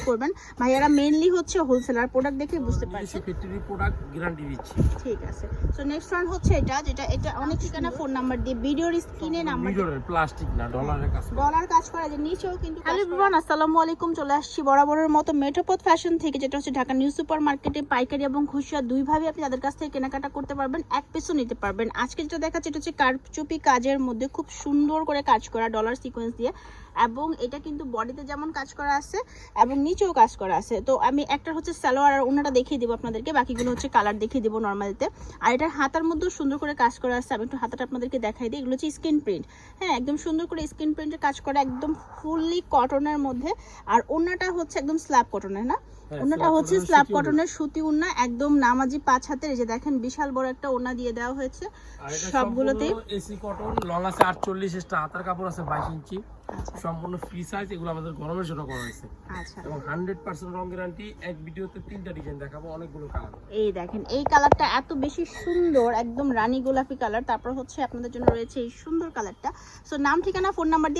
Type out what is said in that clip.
করবেন। ভাইয়ারা মেইনলি হচ্ছে হোলসেলার, প্রোডাক্ট দেখে বুঝতে পারছেন। ফ্যাক্টরি প্রোডাক্ট গ্যারান্টি দিচ্ছি। ঠিক আছে। সো নেক্সট ওয়ান হচ্ছে এটা অনেক ঠিকানা ফোন নাম্বার দিয়ে ভিডিওর স্ক্রিনে নাম্বার প্লাস্টিক না ডলারের কাজ ডলার কাজ করা যে নিচেও কিন্তু। হ্যালো এভরিওয়ান, আসসালামু আলাইকুম। চলে আসছি বরাবরের মতো মেট্রোপথ ফ্যাশন থেকে, যেটা হচ্ছে ঢাকা নিউ সুপার মার্কেটে পাইকারি এবং খুচরা দুইভাবে আপনি তাদের কাছ থেকে কেনাকাটা করতে পারবেন, এক পিসও নিতে পারবেন। আজকে যেটা দেখাচ্ছি এটা হচ্ছে কারচুপি কাজের মধ্যে খুব সুন্দর করে কাজ করা ডলার সিকোয়েন্স দিয়ে, এবং এটা কিন্তু বডিতে যেমন কাজ করা আছে এবং নিচেও কাজ করা আছে। তো আমি একটা হচ্ছে সালোয়ার আর ওনাটা দেখিয়ে দেবো আপনাদেরকে, বাকিগুলো হচ্ছে কালার দেখিয়ে দেবো নর্মালিতে। আর এটার হাতার মধ্যেও সুন্দর করে কাজ করা আছে, আমি একটু হাতাটা আপনাদেরকে দেখাই দিই। এগুলো হচ্ছে স্ক্রিন প্রিন্ট, হ্যাঁ একদম সুন্দর করে স্ক্রিন প্রিন্টের কাজ করা, একদম ফুললি কটনের মধ্যে। আর ওনাটা হচ্ছে একদম স্ল্যাব কটনের, না ওনাটা হচ্ছে স্ল্যাব কটনের সুতি ওন্না, একদম নামাজি 5 হাতের। এই যে দেখেন বিশাল বড় একটা ওন্না দিয়ে দেওয়া হয়েছে সবগুলোতে। এসি কটন, লং আছে 48 ইঞ্চি, হাতার কাপড় আছে 22 ইঞ্চি, সম্পূর্ণ ফ্রি সাইজ। এগুলো আমাদের গরমের জন্য করা হয়েছে। আচ্ছা, এবং 100% রং গ্যারান্টি। এক ভিডিওতে 3টা ডিজাইন দেখাবো, অনেকগুলো কালার। এই দেখেন এই কালারটা এত বেশি সুন্দর, একদম রানী গোলাপি কালার। তারপর হচ্ছে আপনাদের জন্য রয়েছে এই সুন্দর কালারটা। সো নাম ঠিকানা ফোন নাম্বার দিয়ে